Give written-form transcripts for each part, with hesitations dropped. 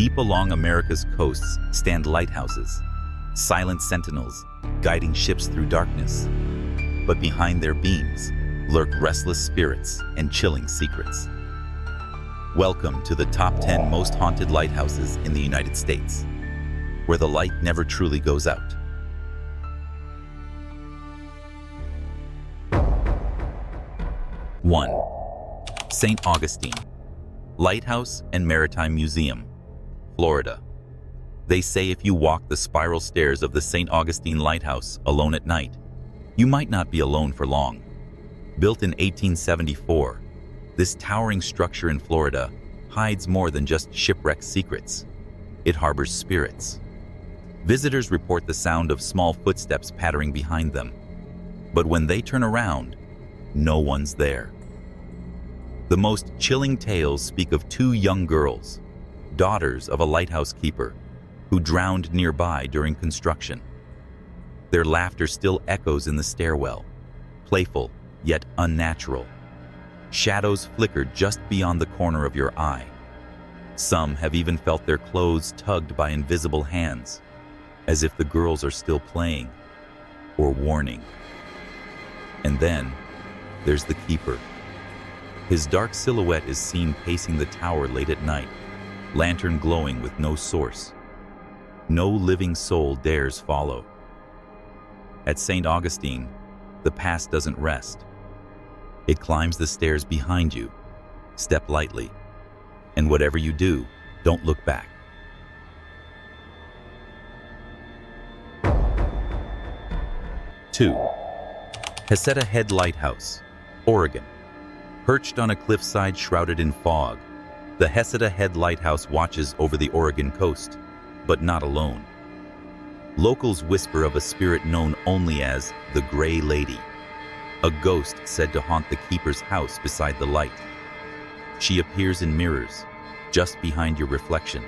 Deep along America's coasts stand lighthouses, silent sentinels guiding ships through darkness. But behind their beams lurk restless spirits and chilling secrets. Welcome to the top 10 most haunted lighthouses in the United States, where the light never truly goes out. One, St. Augustine Lighthouse and Maritime Museum, Florida. They say if you walk the spiral stairs of the St. Augustine Lighthouse alone at night, you might not be alone for long. Built in 1874, this towering structure in Florida hides more than just shipwreck secrets. It harbors spirits. Visitors report the sound of small footsteps pattering behind them. But when they turn around, no one's there. The most chilling tales speak of two young girls, daughters of a lighthouse keeper, who drowned nearby during construction. Their laughter still echoes in the stairwell, playful yet unnatural. Shadows flicker just beyond the corner of your eye. Some have even felt their clothes tugged by invisible hands, as if the girls are still playing or warning. And then there's the keeper. His dark silhouette is seen pacing the tower late at night, lantern glowing with no source. No living soul dares follow. At St. Augustine, the past doesn't rest. It climbs the stairs behind you. Step lightly, and whatever you do, don't look back. Two, Heceta Head Lighthouse, Oregon. Perched on a cliffside shrouded in fog, the Heceta Head Lighthouse watches over the Oregon coast, but not alone. Locals whisper of a spirit known only as the Gray Lady, a ghost said to haunt the keeper's house beside the light. She appears in mirrors, just behind your reflection,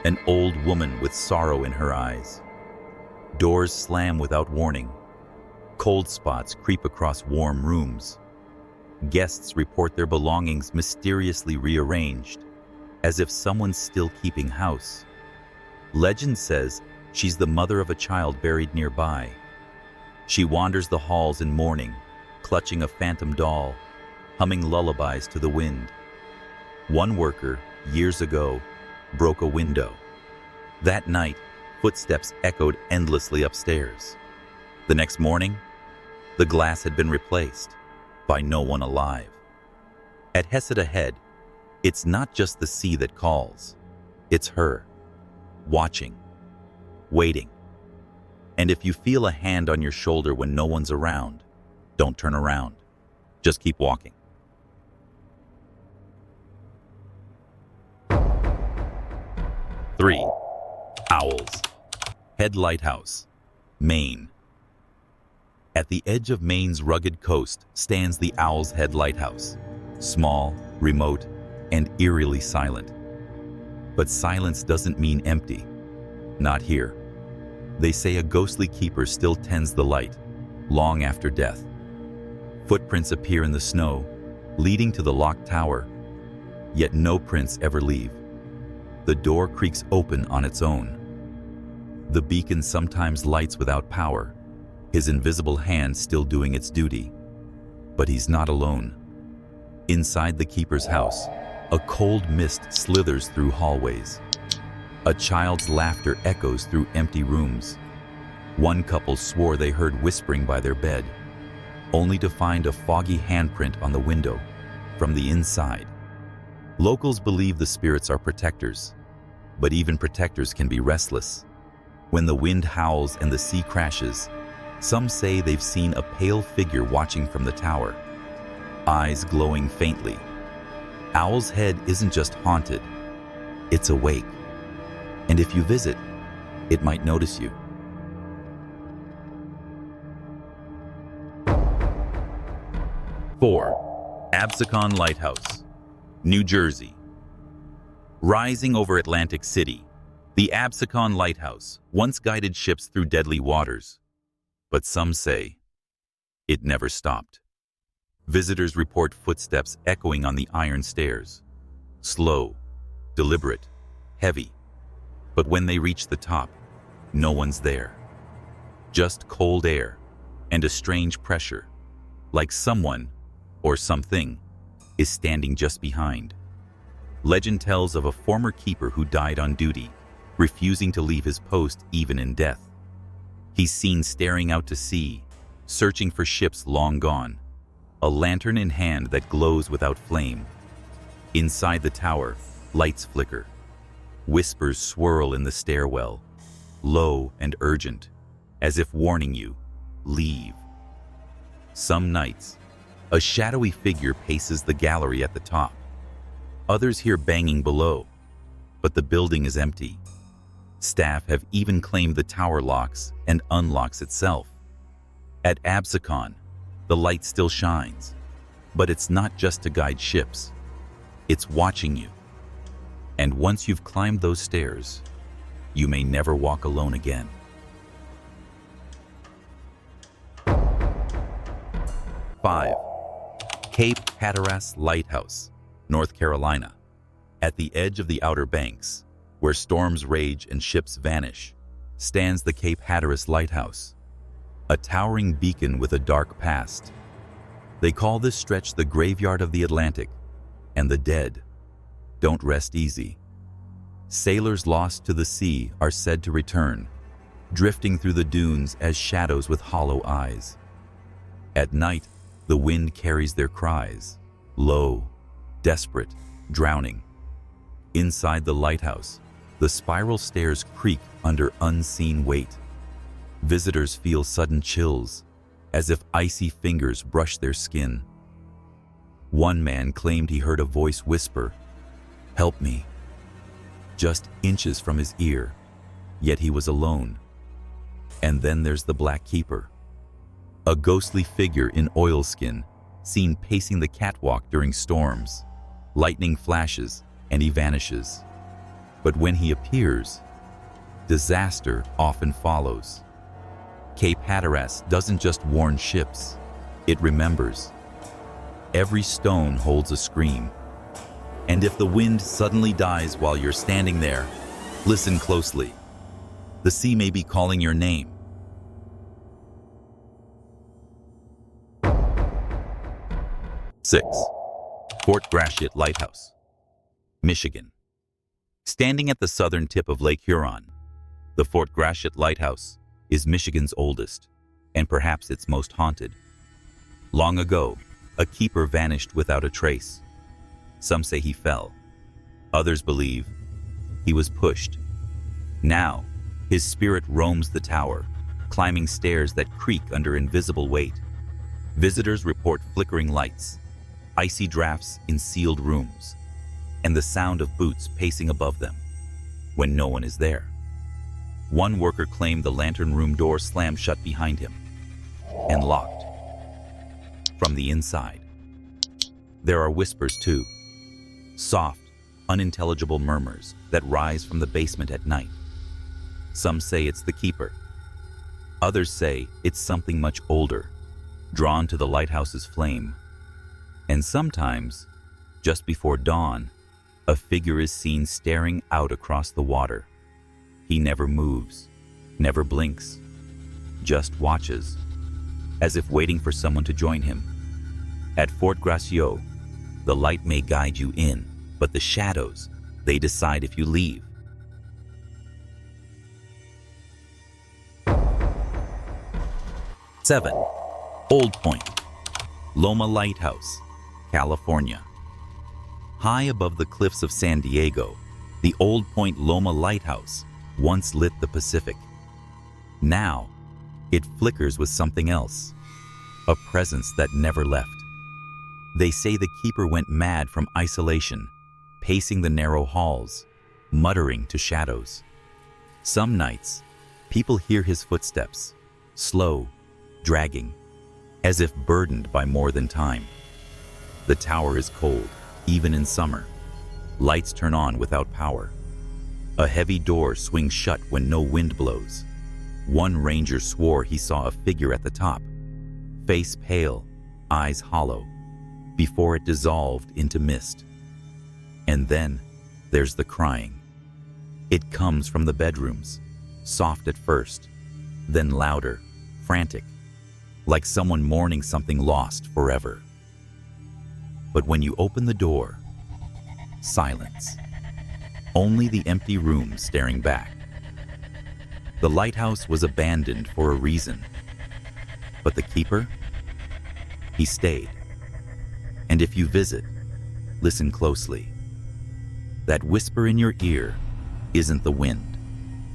an old woman with sorrow in her eyes. Doors slam without warning. Cold spots creep across warm rooms. Guests report their belongings mysteriously rearranged, as if someone's still keeping house. Legend says she's the mother of a child buried nearby. She wanders the halls in mourning, clutching a phantom doll, humming lullabies to the wind. One worker, years ago, broke a window. That night, footsteps echoed endlessly upstairs. The next morning, the glass had been replaced by no one alive. At Heceta Head, it's not just the sea that calls. It's her, watching, waiting. And if you feel a hand on your shoulder when no one's around, don't turn around. Just keep walking. Three, Owls Head Lighthouse, Maine. At the edge of Maine's rugged coast stands the Owl's Head Lighthouse, small, remote, and eerily silent. But silence doesn't mean empty. Not here. They say a ghostly keeper still tends the light, long after death. Footprints appear in the snow, leading to the locked tower, yet no prints ever leave. The door creaks open on its own. The beacon sometimes lights without power, his invisible hand still doing its duty. But he's not alone. Inside the keeper's house, a cold mist slithers through hallways. A child's laughter echoes through empty rooms. One couple swore they heard whispering by their bed, only to find a foggy handprint on the window from the inside. Locals believe the spirits are protectors, but even protectors can be restless. When the wind howls and the sea crashes, some say they've seen a pale figure watching from the tower, eyes glowing faintly. Owl's Head isn't just haunted, it's awake. And if you visit, it might notice you. Four, Absecon Lighthouse, New Jersey. Rising over Atlantic City, the Absecon Lighthouse once guided ships through deadly waters. But some say it never stopped. Visitors report footsteps echoing on the iron stairs. Slow, deliberate, heavy. But when they reach the top, no one's there. Just cold air and a strange pressure, like someone or something is standing just behind. Legend tells of a former keeper who died on duty, refusing to leave his post even in death. He's seen staring out to sea, searching for ships long gone, a lantern in hand that glows without flame. Inside the tower, lights flicker. Whispers swirl in the stairwell, low and urgent, as if warning you, leave. Some nights, a shadowy figure paces the gallery at the top. Others hear banging below, but the building is empty. Staff have even claimed the tower locks and unlocks itself. At Absecon, the light still shines, but it's not just to guide ships. It's watching you. And once you've climbed those stairs, you may never walk alone again. 5. Cape Hatteras Lighthouse, North Carolina. At the edge of the Outer Banks, where storms rage and ships vanish, stands the Cape Hatteras Lighthouse, a towering beacon with a dark past. They call this stretch the graveyard of the Atlantic, and the dead don't rest easy. Sailors lost to the sea are said to return, drifting through the dunes as shadows with hollow eyes. At night, the wind carries their cries, low, desperate, drowning. Inside the lighthouse, the spiral stairs creak under unseen weight. Visitors feel sudden chills, as if icy fingers brush their skin. One man claimed he heard a voice whisper, "Help me," just inches from his ear, yet he was alone. And then there's the Black Keeper, a ghostly figure in oilskin, seen pacing the catwalk during storms. Lightning flashes and he vanishes. But when he appears, disaster often follows. Cape Hatteras doesn't just warn ships, it remembers. Every stone holds a scream. And if the wind suddenly dies while you're standing there, listen closely. The sea may be calling your name. 6. Fort Gratiot Lighthouse, Michigan. Standing at the southern tip of Lake Huron, the Fort Gratiot Lighthouse is Michigan's oldest, and perhaps its most haunted. Long ago, a keeper vanished without a trace. Some say he fell. Others believe he was pushed. Now, his spirit roams the tower, climbing stairs that creak under invisible weight. Visitors report flickering lights, icy drafts in sealed rooms, and the sound of boots pacing above them when no one is there. One worker claimed the lantern room door slammed shut behind him and locked from the inside. There are whispers too, soft, unintelligible murmurs that rise from the basement at night. Some say it's the keeper. Others say it's something much older, drawn to the lighthouse's flame. And sometimes, just before dawn, a figure is seen staring out across the water. He never moves, never blinks, just watches, as if waiting for someone to join him. At Fort Gratiot, the light may guide you in, but the shadows, they decide if you leave. 7. Old Point, Loma Lighthouse, California. High above the cliffs of San Diego, the Old Point Loma Lighthouse once lit the Pacific. Now, it flickers with something else, a presence that never left. They say the keeper went mad from isolation, pacing the narrow halls, muttering to shadows. Some nights, people hear his footsteps, slow, dragging, as if burdened by more than time. The tower is cold, even in summer. Lights turn on without power. A heavy door swings shut when no wind blows. One ranger swore he saw a figure at the top, face pale, eyes hollow, before it dissolved into mist. And then there's the crying. It comes from the bedrooms, soft at first, then louder, frantic, like someone mourning something lost forever. But when you open the door, silence. Only the empty room staring back. The lighthouse was abandoned for a reason. But the keeper? He stayed. And if you visit, listen closely. That whisper in your ear isn't the wind.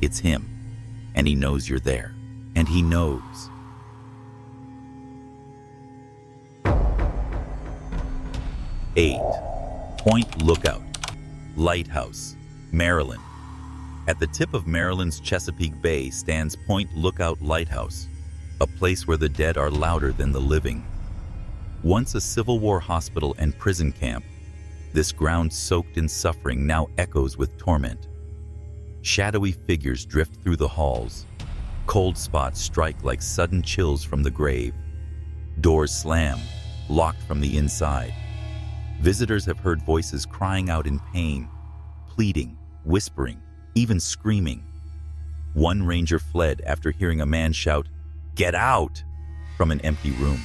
It's him. And he knows you're there. And he knows. Eight. Point Lookout Lighthouse, Maryland. At the tip of Maryland's Chesapeake Bay stands Point Lookout Lighthouse, a place where the dead are louder than the living. Once a Civil War hospital and prison camp, this ground soaked in suffering now echoes with torment. Shadowy figures drift through the halls. Cold spots strike like sudden chills from the grave. Doors slam, locked from the inside. Visitors have heard voices crying out in pain, pleading, whispering, even screaming. One ranger fled after hearing a man shout, "Get out!" from an empty room.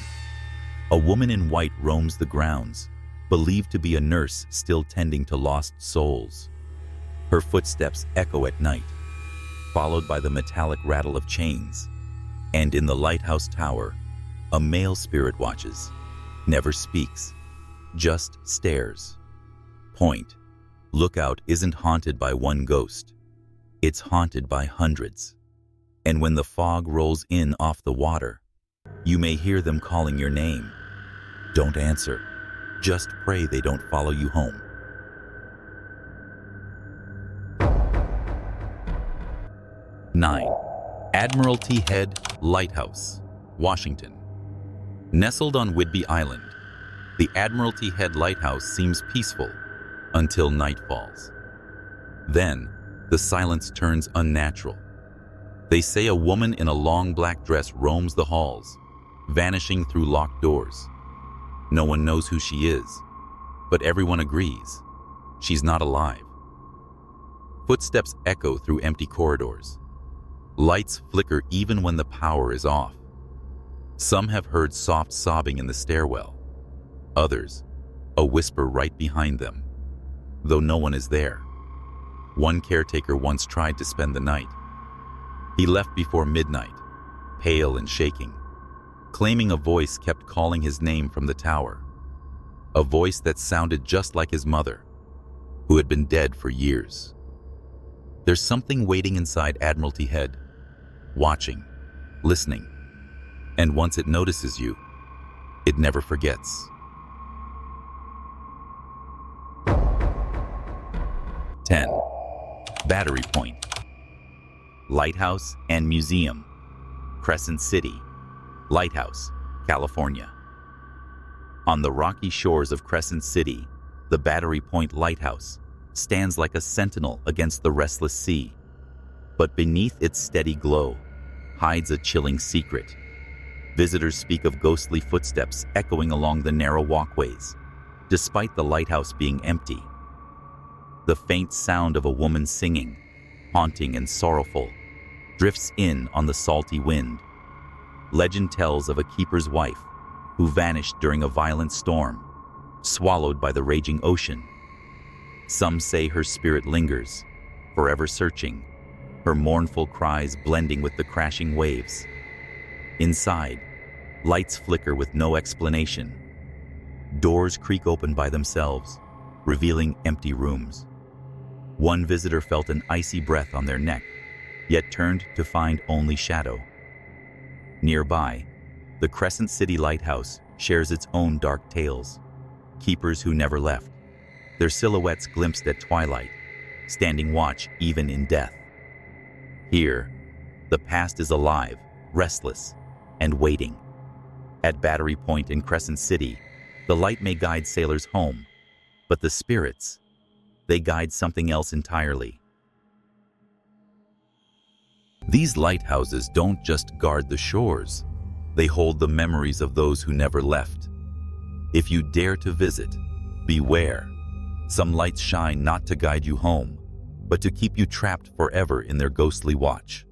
A woman in white roams the grounds, believed to be a nurse still tending to lost souls. Her footsteps echo at night, followed by the metallic rattle of chains. And in the lighthouse tower, a male spirit watches, never speaks, just stares. Point Lookout isn't haunted by one ghost. It's haunted by hundreds. And when the fog rolls in off the water, you may hear them calling your name. Don't answer. Just pray they don't follow you home. Nine. Admiralty Head Lighthouse, Washington. Nestled on Whidbey Island, the Admiralty Head Lighthouse seems peaceful until night falls. Then, the silence turns unnatural. They say a woman in a long black dress roams the halls, vanishing through locked doors. No one knows who she is, but everyone agrees she's not alive. Footsteps echo through empty corridors. Lights flicker even when the power is off. Some have heard soft sobbing in the stairwell. Others, a whisper right behind them, though no one is there. One caretaker once tried to spend the night. He left before midnight, pale and shaking, claiming a voice kept calling his name from the tower. A voice that sounded just like his mother, who had been dead for years. There's something waiting inside Admiralty Head, watching, listening, and once it notices you, it never forgets. 10. Battery Point Lighthouse and Museum, Crescent City, Lighthouse, California. On the rocky shores of Crescent City, the Battery Point Lighthouse stands like a sentinel against the restless sea. But beneath its steady glow hides a chilling secret. Visitors speak of ghostly footsteps echoing along the narrow walkways, despite the lighthouse being empty. The faint sound of a woman singing, haunting and sorrowful, drifts in on the salty wind. Legend tells of a keeper's wife who vanished during a violent storm, swallowed by the raging ocean. Some say her spirit lingers, forever searching, her mournful cries blending with the crashing waves. Inside, lights flicker with no explanation. Doors creak open by themselves, revealing empty rooms. One visitor felt an icy breath on their neck, yet turned to find only shadow. Nearby, the Crescent City Lighthouse shares its own dark tales. Keepers who never left, their silhouettes glimpsed at twilight, standing watch even in death. Here, the past is alive, restless, and waiting. At Battery Point in Crescent City, the light may guide sailors home, but the spirits, they guide something else entirely. These lighthouses don't just guard the shores, they hold the memories of those who never left. If you dare to visit, beware. Some lights shine not to guide you home, but to keep you trapped forever in their ghostly watch.